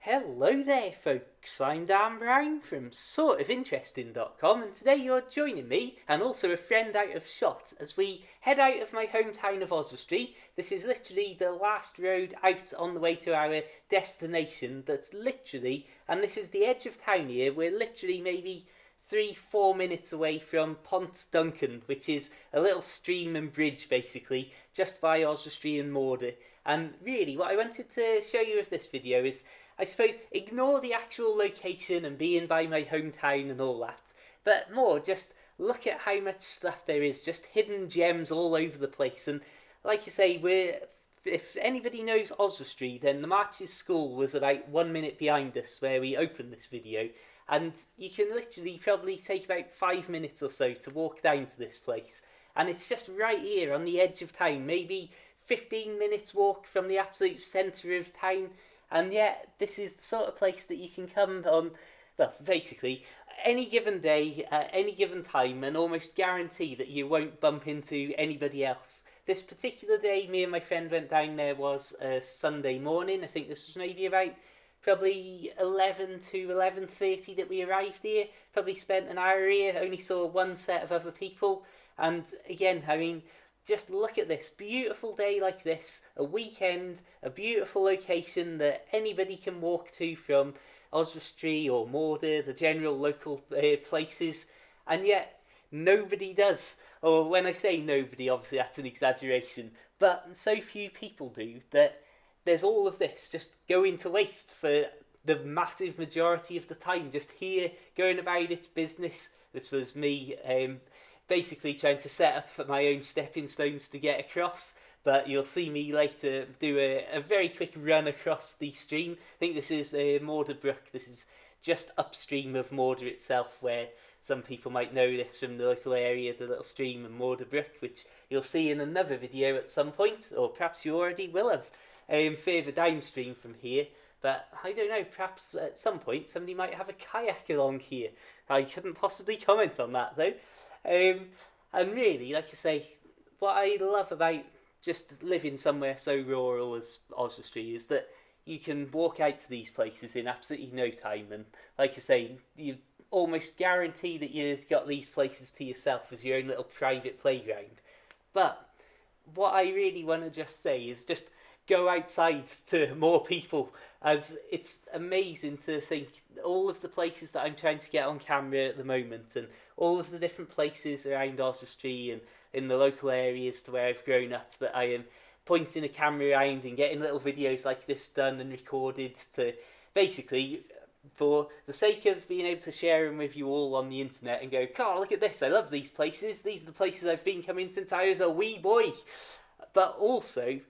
Hello there, folks. I'm Dan Brown from sortofinteresting.com, and today you're joining me and also a friend out of shot as we head out of my hometown of Oswestry. This is literally the last road out on the way to our destination. That's literally, and this is the edge of town here. We're literally maybe 3-4 minutes away from Pont Duncan, which is a little stream and bridge basically just by Oswestry and Morder. And really what I wanted to show you with this video is, I suppose, ignore the actual location and being by my hometown and all that, but more just look at how much stuff there is, just hidden gems all over the place. And like I say, if anybody knows Oswestry, then the Marches School was about 1 minute behind us where we opened this video, and you can literally probably take about 5 minutes or so to walk down to this place, and it's just right here on the edge of town, maybe 15 minutes walk from the absolute centre of town. And yet this is the sort of place that you can come on, well, basically any given day at any given time, and almost guarantee that you won't bump into anybody else. This particular day me and my friend went down there was a Sunday morning. I think this was maybe about probably 11 to 11:30 that we arrived here. Probably spent an hour here, only saw one set of other people. And again, I mean, just look at this beautiful day like this, a weekend, a beautiful location that anybody can walk to from Oswestry or Morder, the general local places, and yet nobody does. Or when I say nobody, obviously that's an exaggeration, but so few people do that there's all of this just going to waste for the massive majority of the time, just here going about its business. This was me basically trying to set up my own stepping stones to get across, but you'll see me later do a very quick run across the stream. I think this is Morder Brook. This is just upstream of Morder itself, where some people might know this from the local area, the little stream of Morder Brook, which you'll see in another video at some point, or perhaps you already will have, further downstream from here. But I don't know, perhaps at some point somebody might have a kayak along here. I couldn't possibly comment on that though. And really, like I say, what I love about just living somewhere so rural as Oswestry is that you can walk out to these places in absolutely no time, and like I say, you almost guarantee that you've got these places to yourself as your own little private playground. But what I really want to just say is just go outside to more people, as it's amazing to think all of the places that I'm trying to get on camera at the moment, and all of the different places around Oswestry and in the local areas to where I've grown up, that I am pointing a camera around and getting little videos like this done and recorded to basically, for the sake of being able to share them with you all on the internet and go, "Carl, look at this, I love these places, these are the places I've been coming since I was a wee boy." But also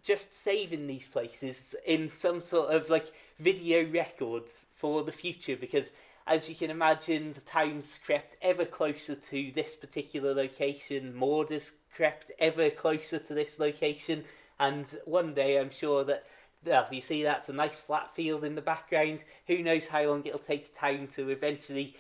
just saving these places in some sort of like video record for the future, because as you can imagine, the town's crept ever closer to this particular location, Morder's crept ever closer to this location, and one day I'm sure that, well, you see that's a nice flat field in the background. Who knows how long it'll take the town to eventually,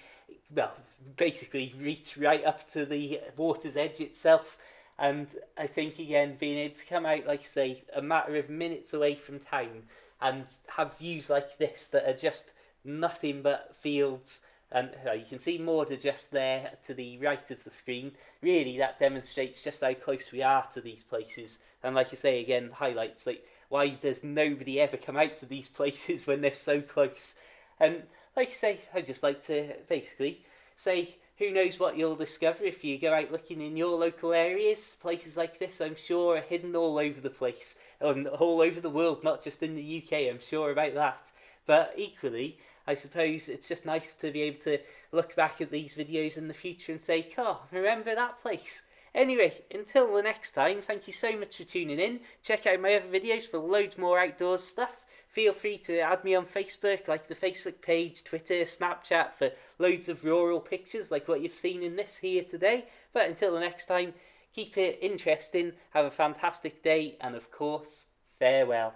well, basically reach right up to the water's edge itself. And I think, again, being able to come out, like I say, a matter of minutes away from town and have views like this that are just nothing but fields, and you can see Morder just there to the right of the screen. Really, that demonstrates just how close we are to these places. And like I say, again, highlights like why does nobody ever come out to these places when they're so close. And like I say, I'd just like to basically say, who knows what you'll discover if you go out looking in your local areas. Places like this, I'm sure, are hidden all over the place, all over the world, not just in the UK, I'm sure about that. But equally, I suppose it's just nice to be able to look back at these videos in the future and say, "Oh, remember that place?" Anyway, until the next time, thank you so much for tuning in. Check out my other videos for loads more outdoors stuff. Feel free to add me on Facebook, like the Facebook page, Twitter, Snapchat, for loads of rural pictures like what you've seen in this here today. But until the next time, keep it interesting, have a fantastic day, and of course, farewell.